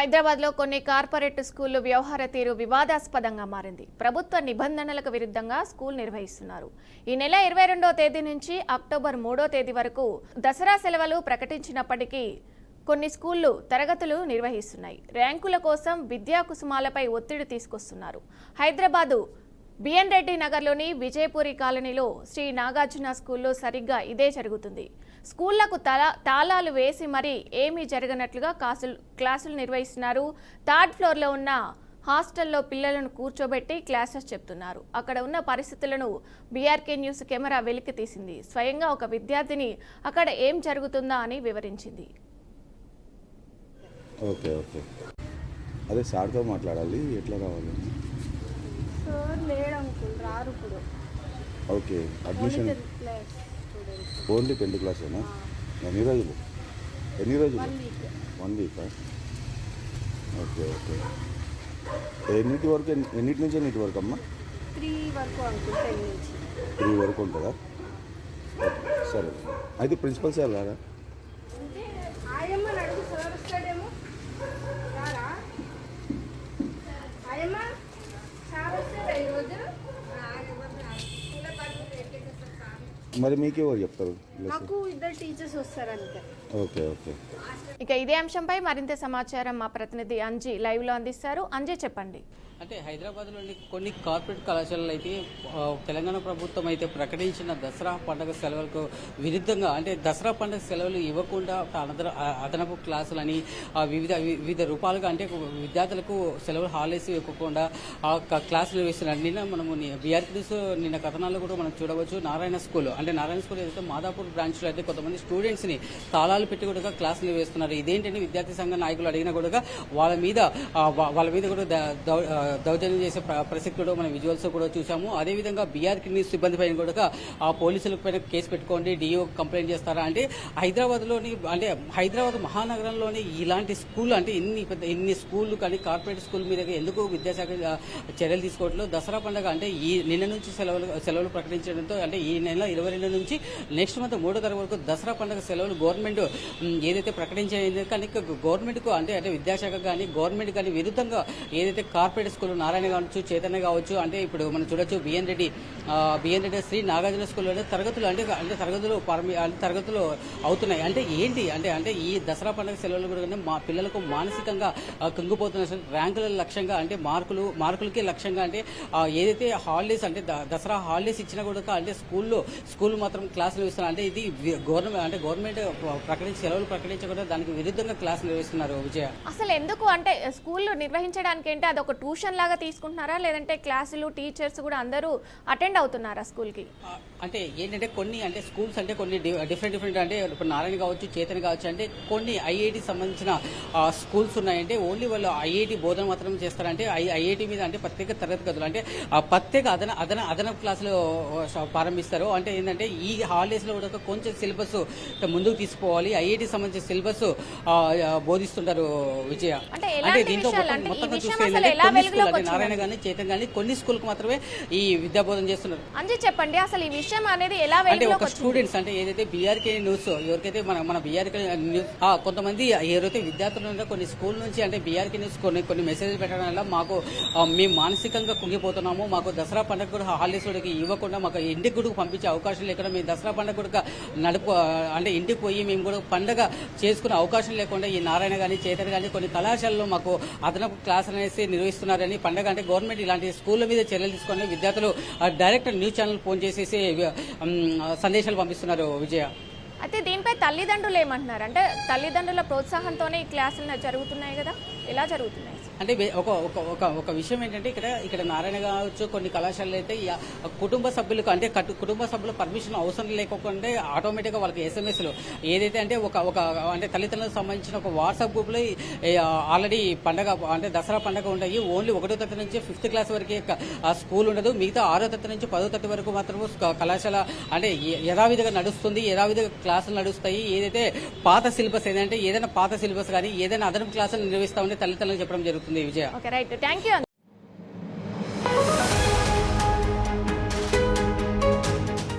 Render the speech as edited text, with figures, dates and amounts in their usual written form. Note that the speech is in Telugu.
హైదరాబాద్లో కొన్ని కార్పొరేట్ స్కూళ్లు వ్యవహార తీరు వివాదాస్పదంగా మారింది. ప్రభుత్వ నిబంధనలకు విరుద్ధంగా స్కూల్ నిర్వహిస్తున్నారు. ఈ నెల 22వ తేదీ నుంచి అక్టోబర్ 3వ తేదీ వరకు దసరా సెలవులు ప్రకటించినప్పటికీ కొన్ని స్కూళ్లు తరగతులు నిర్వహిస్తున్నాయి. ర్యాంకుల కోసం విద్యా కుసుమాలపై ఒత్తిడి తీసుకొస్తున్నారు. హైదరాబాదు బిఎన్ రెడ్డి నగర్లోని విజయపురి కాలనీలో శ్రీ నాగార్జున స్కూల్లో సరిగ్గా ఇదే జరుగుతుంది. స్కూళ్లకు తాళాలు వేసి మరీ ఏమీ జరగనట్లుగా క్లాసులు నిర్వహిస్తున్నారు. థర్డ్ ఫ్లోర్లో ఉన్న హాస్టల్లో పిల్లలను కూర్చోబెట్టి క్లాసెస్ చెప్తున్నారు. అక్కడ ఉన్న పరిస్థితులను బీఆర్కే న్యూస్ కెమెరా వెలికి తీసింది. స్వయంగా ఒక విద్యార్థిని అక్కడ ఏం జరుగుతుందా అని వివరించింది. ఓకే ఓకే అదే సార్తో మాట్లాడాలి. ఎట్లా రావాలి? సార్ లేడు అంకుల్, రారు ఇప్పుడు. Okay admission only 10th క్లాసేనా? ఎన్ని రోజులు? 1 వీకా? ఓకే ఓకే ఎన్నిటి నుంచి ఎన్నిటి వరకు అమ్మా? 3 వరకు అంకుల్. 10 నుంచి 3 వరకు ఉంటుందా? సరే అయితే ప్రిన్సిపల్ సార్ రారా? ఆయమ్మ అడుగు, సార్ వస్తాడేమో. రారా ఆయమ్మ? సార్ వస్తాడా ఈరోజు? మరి మీకెవరు చెప్తారు? నాకు 2 టీచర్స్ వస్తారు అంతే. ఓకే ఓకే ఇక ఇదే అంశంపై మరింత సమాచారం మా ప్రతినిధి అంజీ లైవ్ లో అందిస్తారు. అంజీ చెప్పండి. అంటే హైదరాబాద్లోని కొన్ని కార్పొరేట్ కళాశాలలు అయితే తెలంగాణ ప్రభుత్వం అయితే ప్రకటించిన దసరా పండుగ సెలవులకు విరుద్ధంగా అంటే దసరా పండుగ సెలవులు ఇవ్వకుండా అదనపు క్లాసులని వివిధ రూపాలుగా అంటే విద్యార్థులకు సెలవులు హాలిడేస్ ఇవ్వకుండా క్లాసులు వేస్తున్నారు. నిన్న మనము బీఆర్కే న్యూస్ నిన్న కథనాల్లో కూడా మనం చూడవచ్చు. నారాయణ స్కూల్ ఏదైతే మాదాపూర్ బ్రాంచ్లో అయితే కొంతమంది స్టూడెంట్స్ని తాళాలు పెట్టి కూడా క్లాసులు వేస్తున్నారు. ఇదేంటంటే విద్యార్థి సంఘ నాయకులు అడిగినా కూడా వాళ్ళ మీద కూడా దౌర్జన్యం చేసే పరిస్థితి కూడా మనం విజువల్స్ కూడా చూసాము. అదేవిధంగా బీఆర్కే న్యూస్ సిబ్బంది పైన కూడా ఆ పోలీసుల పైన కేసు పెట్టుకోండి, డిఓ కంప్లైంట్ చేస్తారా అంటే హైదరాబాద్ మహానగరంలోని ఇలాంటి స్కూల్ అంటే ఇన్ని స్కూళ్ళు కానీ కార్పొరేట్ స్కూల్ మీద ఎందుకు విద్యాశాఖ చర్యలు తీసుకోవట్లేదు? దసరా పండుగ అంటే ఈ నిన్న నుంచి సెలవులు ప్రకటించడంతో అంటే ఈ నెల 22 నుంచి నెక్స్ట్ మంత్ 3వ తారీఖు వరకు దసరా పండుగ సెలవులు గవర్నమెంట్ ఏదైతే ప్రకటించేది కానీ గవర్నమెంట్కు అంటే విద్యాశాఖ కానీ గవర్నమెంట్ కానీ విరుద్ధంగా ఏదైతే కార్పొరేట్ స్కూల్ నారాయణ కావచ్చు, చైతన్య కావచ్చు, అంటే ఇప్పుడు మనం చూడొచ్చు బిఎన్ రెడ్డి శ్రీ నాగార్జున స్కూల్లో తరగతులు అవుతున్నాయి. అంటే ఏంటి అంటే ఈ దసరా పండుగ సెలవులు కూడా మా పిల్లలకు మానసికంగా కుంగిపోతున్న ర్యాంకుల లక్ష్యంగా అంటే మార్కులకి లక్ష్యంగా అంటే ఏదైతే హాలిడేస్ అంటే దసరా హాలిడేస్ ఇచ్చినా కూడా అంటే స్కూల్ మాత్రం క్లాసులు ఇస్తున్నారు. అంటే ఇది గవర్నమెంట్ సెలవులు ప్రకటించకుండా దానికి విరుద్ధంగా క్లాసులు నిర్వహిస్తున్నారు. విజయ, అసలు ఎందుకు అంటే స్కూల్ నిర్వహించడానికి ఏంటి? అది ఒక ట్యూషన్ లాగా తీసుకుంటున్నారా లేదంటే క్లాసులు టీచర్స్ కూడా అందరూ అటెండ్ అవుతున్నారా స్కూల్ కి? అంటే ఏంటంటే కొన్ని అంటే స్కూల్స్ అంటే కొన్ని డిఫరెంట్ అంటే ఇప్పుడు నారాయణ కావచ్చు, చైతన్య కావచ్చు, అంటే కొన్ని ఐఐటి సంబంధించిన స్కూల్స్ ఉన్నాయంటే ఓన్లీ వాళ్ళు ఐఐటి బోధన మాత్రం చేస్తారంటే ఐఐటి మీద అంటే ప్రత్యేక తరగతి గదులు అంటే ప్రత్యేక అదనపు క్లాసులు ప్రారంభిస్తారు. అంటే ఏంటంటే ఈ హాలిడేస్ లో కూడా కొంచెం సిలబస్ ముందుకు తీసుకోవాలి. ఐఐటి సంబంధించిన సిలబస్ బోధిస్తుంటారు. విజయ, అంటే దీంతో మొత్తంగా చూస్తే నారాయణ గానీ చైతన్య గానీ కొన్ని స్కూల్ కు మాత్రమే ఈ విద్యా బోధన చేస్తున్నారు. అంజీ చెప్పండి, అసలు ఈ విషయం అనేది ఎలా అంటే ఒక స్టూడెంట్స్ అంటే ఏదైతే బీఆర్కే న్యూస్ ఎవరికైతే మన బీఆర్కే న్యూస్ కొంతమంది ఎవరైతే విద్యార్థులు ఉన్నారో కొన్ని స్కూల్ నుంచి అంటే బీఆర్కే న్యూస్ కొన్ని మెసేజ్ పెట్టడం వల్ల మాకు మేము మానసికంగా కుంగిపోతున్నాము, మాకు దసరా పండుగ కూడా హాలిడేస్ ఇవ్వకుండా మాకు ఇంటికి కూడా పంపించే అవకాశం లేకుండా మేము దసరా పండుగ కూడా అంటే ఇంటికి పోయి మేము కూడా పండుగ చేసుకునే అవకాశం లేకుండా ఈ నారాయణ గానీ చైతన్య గానీ కొన్ని కళాశాలలో మాకు అదనపు క్లాస్ అనేసి నిర్వహిస్తున్నారని పండుగ అంటే గవర్నమెంట్ ఇలాంటి స్కూళ్ళ మీద చర్యలు తీసుకొని విద్యార్థులు డైరెక్ట్ న్యూస్ ఛానల్ ఫోన్ చేసేసి సందేశాలు పంపిస్తున్నారు. విజయ, అయితే దీనిపై తల్లిదండ్రులు ఏమంటున్నారు? అంటే తల్లిదండ్రుల ప్రోత్సాహంతోనే ఈ క్లాసులు జరుగుతున్నాయి కదా, ఎలా జరుగుతున్నాయి? అంటే ఒక విషయం ఏంటంటే ఇక్కడ నారాయణ కావచ్చు కొన్ని కళాశాలలు అయితే కుటుంబ సభ్యులకు అంటే కుటుంబ సభ్యుల పర్మిషన్ అవసరం లేకుండా ఆటోమేటిక్గా వాళ్ళకి ఎస్ఎంఎస్లు ఏదైతే అంటే అంటే తల్లిదండ్రులకు సంబంధించిన ఒక వాట్సాప్ గ్రూప్ లో ఆల్రెడీ పండగ అంటే దసరా పండుగ ఉంటాయి. ఓన్లీ 1వ తరగతి నుంచి 5th క్లాస్ వరకే స్కూల్ ఉండదు. మిగతా 6వ తరగతి నుంచి 10వ తరగతి వరకు మాత్రం కళాశాల అంటే యథావిధిగా నడుస్తుంది, యథావిధిగా క్లాసులు నడుస్తాయి. ఏదైతే పాత సిలబస్ ఏదైనా పాత సిలబస్ కానీ ఏదైనా అదనపు క్లాసులు నిర్వహిస్తామని తల్లిదండ్రులకు చెప్పడం జరుగుతుంది. విజయ, ఓకే, రైట్, థ్యాంక్ యూ.